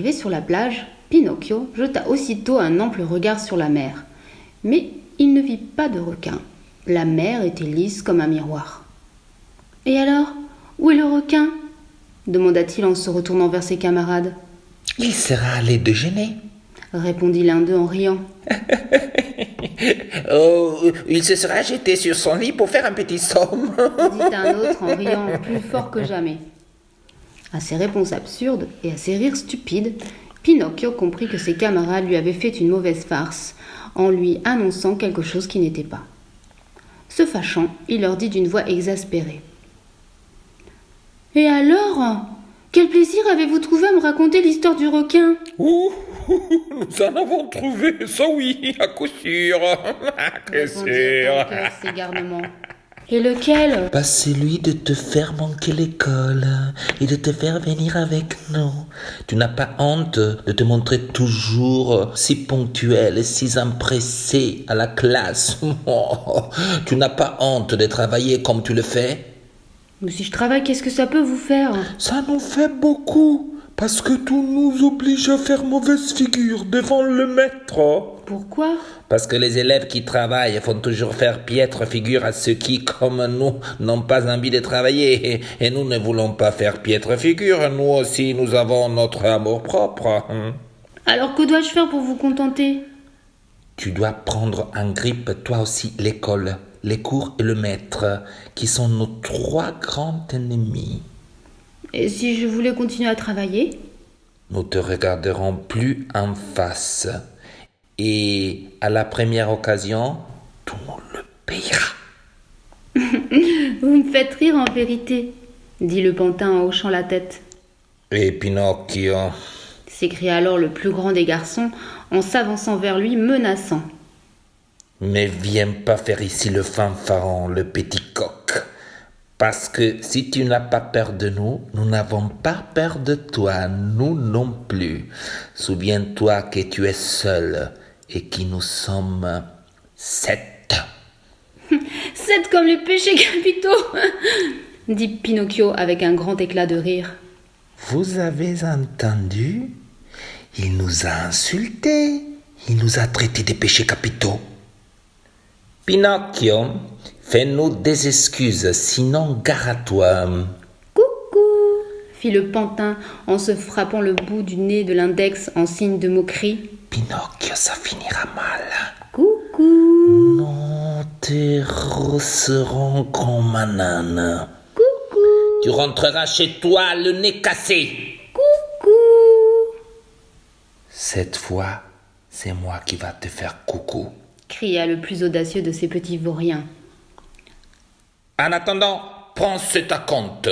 Arrivé sur la plage, Pinocchio jeta aussitôt un ample regard sur la mer. Mais il ne vit pas de requin. La mer était lisse comme un miroir. « Et alors, où est le requin ?» demanda-t-il en se retournant vers ses camarades. « Il sera allé déjeuner, » répondit l'un d'eux en riant. « Oh, il se sera jeté sur son lit pour faire un petit somme, » dit un autre en riant plus fort que jamais. À ces réponses absurdes et à ces rires stupides, Pinocchio comprit que ses camarades lui avaient fait une mauvaise farce en lui annonçant quelque chose qui n'était pas. Se fâchant, il leur dit d'une voix exaspérée. « Et alors, quel plaisir avez-vous trouvé à me raconter l'histoire du requin ?»« Nous en avons trouvé, ça oui, à coup sûr, à coup sûr. » ses garnements. Et lequel ? Celui de te faire manquer l'école et de te faire venir avec nous. Tu n'as pas honte de te montrer toujours si ponctuel et si empressé à la classe. Tu n'as pas honte de travailler comme tu le fais. Mais si je travaille, qu'est-ce que ça peut vous faire ? Ça nous fait beaucoup, parce que tout nous oblige à faire mauvaise figure devant le maître. Pourquoi ? Parce que les élèves qui travaillent font toujours faire piètre figure à ceux qui, comme nous, n'ont pas envie de travailler. Et nous ne voulons pas faire piètre figure. Nous aussi, nous avons notre amour-propre. Alors que dois-je faire pour vous contenter ? Tu dois prendre en grippe, toi aussi, l'école, les cours et le maître, qui sont nos 3 grands ennemis. Et si je voulais continuer à travailler ? Nous te regarderons plus en face. Et à la première occasion, tout le payera. Vous me faites rire en vérité, dit le pantin en hochant la tête. Et Pinocchio, s'écria alors le plus grand des garçons en s'avançant vers lui menaçant. Mais viens pas faire ici le fanfaron, le petit coq. Parce que si tu n'as pas peur de nous, nous n'avons pas peur de toi, nous non plus. Souviens-toi que tu es seul et que nous sommes 7. 7 comme les péchés capitaux, dit Pinocchio avec un grand éclat de rire. Vous avez entendu ? Il nous a insultés. Il nous a traités de péchés capitaux. Pinocchio, fais-nous des excuses, sinon gare à toi. Coucou, fit le pantin en se frappant le bout du nez de l'index en signe de moquerie. Pinocchio, ça finira mal. Coucou. Non, tes seront comme banane. Coucou. Tu rentreras chez toi le nez cassé. Coucou. Cette fois, c'est moi qui va te faire coucou, cria le plus audacieux de ces petits vauriens. En attendant, prends cet acompte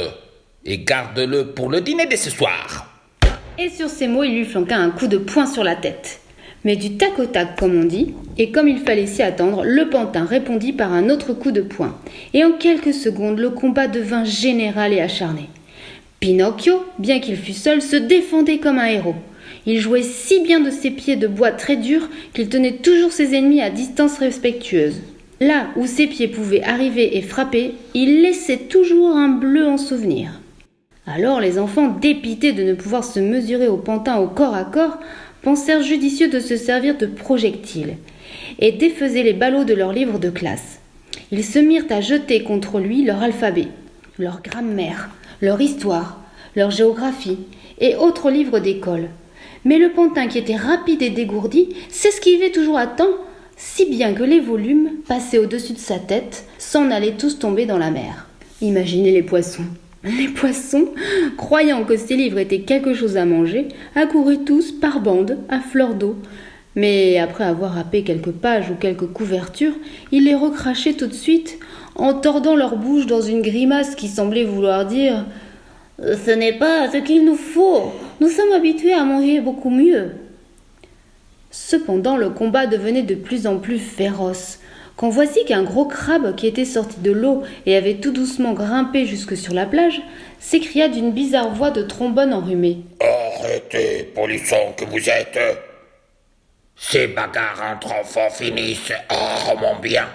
et garde-le pour le dîner de ce soir. Et sur ces mots, il lui flanqua un coup de poing sur la tête. Mais du tac au tac, comme on dit, et comme il fallait s'y attendre, le pantin répondit par un autre coup de poing. Et en quelques secondes, le combat devint général et acharné. Pinocchio, bien qu'il fût seul, se défendait comme un héros. Il jouait si bien de ses pieds de bois très durs qu'il tenait toujours ses ennemis à distance respectueuse. Là où ses pieds pouvaient arriver et frapper, il laissait toujours un bleu en souvenir. Alors les enfants, dépités de ne pouvoir se mesurer au pantin au corps à corps, pensèrent judicieux de se servir de projectiles et défaisaient les ballots de leurs livres de classe. Ils se mirent à jeter contre lui leur alphabet, leur grammaire, leur histoire, leur géographie et autres livres d'école. Mais le pantin, qui était rapide et dégourdi, s'esquivait toujours à temps, si bien que les volumes, passés au-dessus de sa tête, s'en allaient tous tomber dans la mer. Imaginez les poissons. Les poissons, croyant que ces livres étaient quelque chose à manger, accouraient tous par bandes à fleur d'eau. Mais après avoir happé quelques pages ou quelques couvertures, ils les recrachaient tout de suite, en tordant leur bouche dans une grimace qui semblait vouloir dire « Ce n'est pas ce qu'il nous faut, nous sommes habitués à manger beaucoup mieux. » Cependant, le combat devenait de plus en plus féroce, quand voici qu'un gros crabe qui était sorti de l'eau et avait tout doucement grimpé jusque sur la plage, s'écria d'une bizarre voix de trombone enrhumée. « Arrêtez, polissons que vous êtes. Ces bagarres entre enfants finissent rarement bien.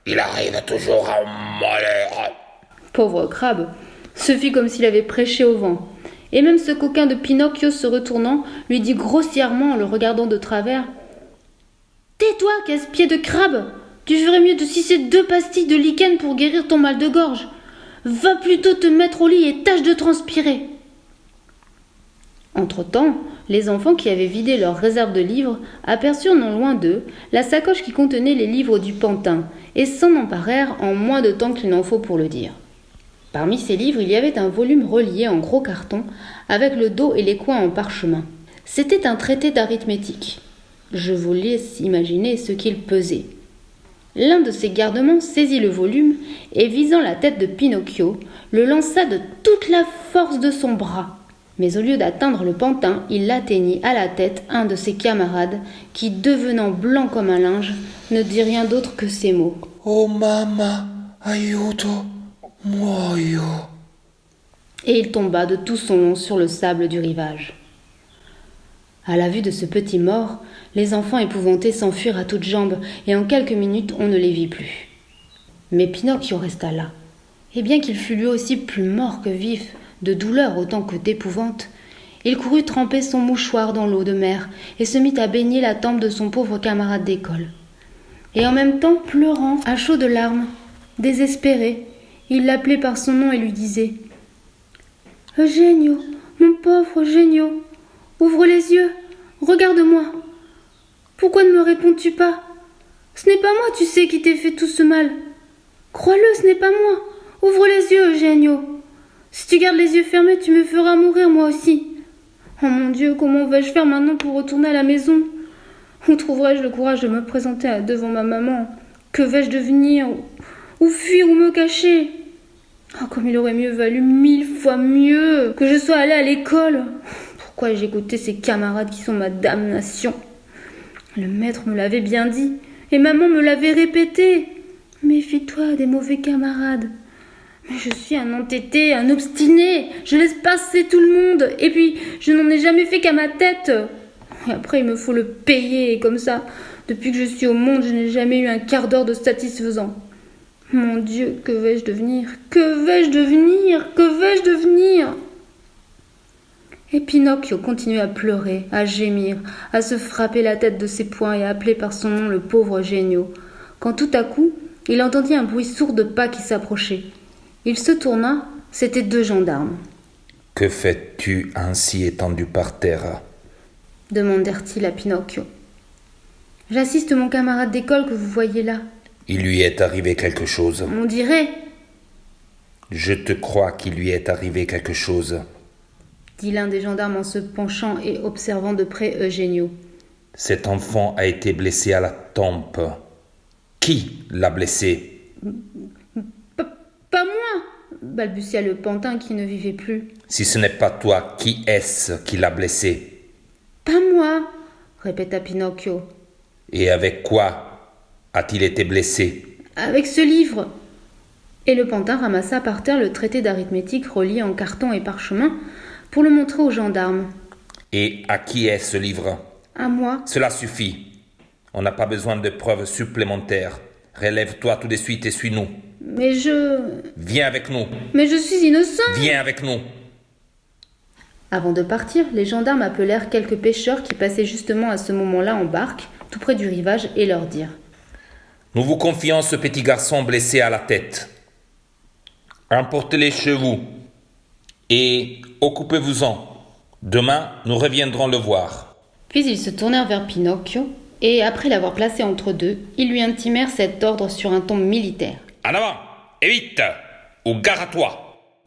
Il arrive toujours un malheur. » Pauvre crabe, ce fit comme s'il avait prêché au vent, et même ce coquin de Pinocchio se retournant, lui dit grossièrement en le regardant de travers: « Tais-toi, casse-pied de crabe! Tu ferais mieux de sucer 2 pastilles de lichen pour guérir ton mal de gorge. Va plutôt te mettre au lit et tâche de transpirer. » Entre-temps, les enfants qui avaient vidé leur réserve de livres aperçurent non loin d'eux la sacoche qui contenait les livres du pantin et s'en emparèrent en moins de temps qu'il n'en faut pour le dire. Parmi ces livres, il y avait un volume relié en gros carton avec le dos et les coins en parchemin. C'était un traité d'arithmétique. Je vous laisse imaginer ce qu'il pesait. L'un de ses gardements saisit le volume et, visant la tête de Pinocchio, le lança de toute la force de son bras. Mais au lieu d'atteindre le pantin, il atteignit à la tête un de ses camarades qui, devenant blanc comme un linge, ne dit rien d'autre que ces mots. « Oh mamma, aiuto, muoio !» Et il tomba de tout son long sur le sable du rivage. À la vue de ce petit mort, les enfants épouvantés s'enfuirent à toutes jambes, et en quelques minutes on ne les vit plus. Mais Pinocchio resta là, et bien qu'il fût lui aussi plus mort que vif, de douleur autant que d'épouvante, il courut tremper son mouchoir dans l'eau de mer et se mit à baigner la tempe de son pauvre camarade d'école. Et en même temps, pleurant, à chaudes larmes, désespéré, il l'appelait par son nom et lui disait: « Eugenio, mon pauvre Eugenio, ouvre les yeux, regarde-moi. Pourquoi ne me réponds-tu pas? Ce n'est pas moi, tu sais, qui t'ai fait tout ce mal. Crois-le, ce n'est pas moi. Ouvre les yeux, Eugenio. Si tu gardes les yeux fermés, tu me feras mourir moi aussi. Oh mon Dieu, comment vais-je faire maintenant pour retourner à la maison? Où trouverai-je le courage de me présenter devant ma maman? Que vais-je devenir? Où fuir ou me cacher? Oh, comme il aurait mieux valu 1000 fois mieux que je sois allée à l'école. Pourquoi ai-je écouté ces camarades qui sont ma damnation? Le maître me l'avait bien dit, et maman me l'avait répété. Méfie-toi des mauvais camarades. Mais je suis un entêté, un obstiné. Je laisse passer tout le monde, et puis je n'en ai jamais fait qu'à ma tête. Et après, il me faut le payer, et comme ça, depuis que je suis au monde, je n'ai jamais eu un quart d'heure de satisfaisant. Mon Dieu, que vais-je devenir? Que vais-je devenir? Que vais-je devenir? Et Pinocchio continuait à pleurer, à gémir, à se frapper la tête de ses poings et à appeler par son nom le pauvre Eugenio, quand tout à coup, il entendit un bruit sourd de pas qui s'approchaient. Il se tourna, c'étaient 2 gendarmes. « Que fais-tu ainsi étendu par terre ?» demandèrent-ils à Pinocchio. « J'assiste mon camarade d'école que vous voyez là. »« Il lui est arrivé quelque chose. »« On dirait. »« Je te crois qu'il lui est arrivé quelque chose. » dit l'un des gendarmes en se penchant et observant de près Eugenio. « Cet enfant a été blessé à la tempe. Qui l'a blessé? » Pas moi, balbutia le pantin qui ne vivait plus. « Si ce n'est pas toi, qui est-ce qui l'a blessé? »« Pas moi, répéta Pinocchio. »« Et avec quoi a-t-il été blessé? »« Avec ce livre. » Et le pantin ramassa par terre le traité d'arithmétique relié en carton et parchemin pour le montrer aux gendarmes. « Et à qui est ce livre? »« À moi. »« Cela suffit. On n'a pas besoin de preuves supplémentaires. Relève-toi tout de suite et suis-nous. »« Mais je... »« Viens avec nous. »« Mais je suis innocent. »« Viens avec nous. » Avant de partir, les gendarmes appelèrent quelques pêcheurs qui passaient justement à ce moment-là en barque, tout près du rivage, et leur dirent: « Nous vous confions ce petit garçon blessé à la tête. Emportez-les chez vous et occupez-vous-en. Demain, nous reviendrons le voir. » Puis ils se tournèrent vers Pinocchio, et après l'avoir placé entre deux, ils lui intimèrent cet ordre sur un ton militaire. « En avant, et vite, ou gare à toi !»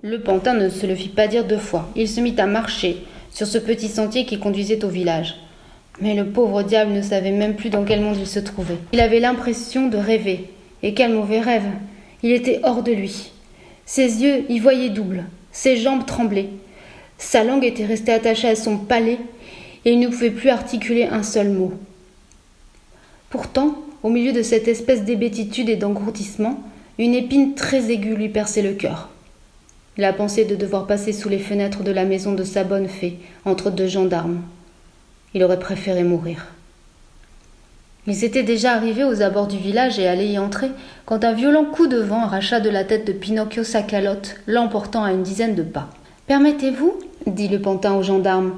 Le pantin ne se le fit pas dire 2 fois. Il se mit à marcher sur ce petit sentier qui conduisait au village. Mais le pauvre diable ne savait même plus dans quel monde il se trouvait. Il avait l'impression de rêver. Et quel mauvais rêve! Il était hors de lui. Ses yeux y voyaient double. Ses jambes tremblaient. Sa langue était restée attachée à son palais et il ne pouvait plus articuler un seul mot. Pourtant, au milieu de cette espèce d'hébétitude et d'engourdissement, une épine très aiguë lui perçait le cœur. La pensée de devoir passer sous les fenêtres de la maison de sa bonne fée, entre 2 gendarmes. Il aurait préféré mourir. Ils étaient déjà arrivés aux abords du village et allaient y entrer, quand un violent coup de vent arracha de la tête de Pinocchio sa calotte, l'emportant à une dizaine de pas. Permettez-vous, dit le pantin au gendarme,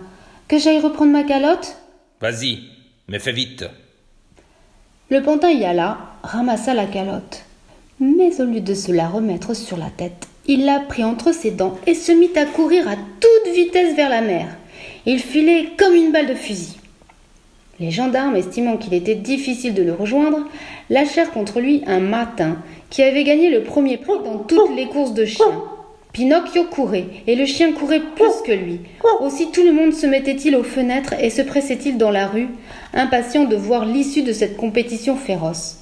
que j'aille reprendre ma calotte ? Vas-y, mais fais vite. Le pantin y alla, ramassa la calotte. Mais au lieu de se la remettre sur la tête, il la prit entre ses dents et se mit à courir à toute vitesse vers la mer. Il filait comme une balle de fusil. Les gendarmes, estimant qu'il était difficile de le rejoindre, lâchèrent contre lui un mâtin qui avait gagné le premier prix dans toutes les courses de chiens. Pinocchio courait, et le chien courait plus que lui. Aussi tout le monde se mettait-il aux fenêtres et se pressait-il dans la rue, impatient de voir l'issue de cette compétition féroce.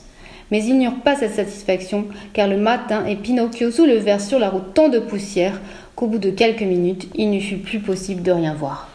Mais ils n'eurent pas cette satisfaction, car le mâtin et Pinocchio soulevèrent sur la route tant de poussière qu'au bout de quelques minutes, il ne fut plus possible de rien voir.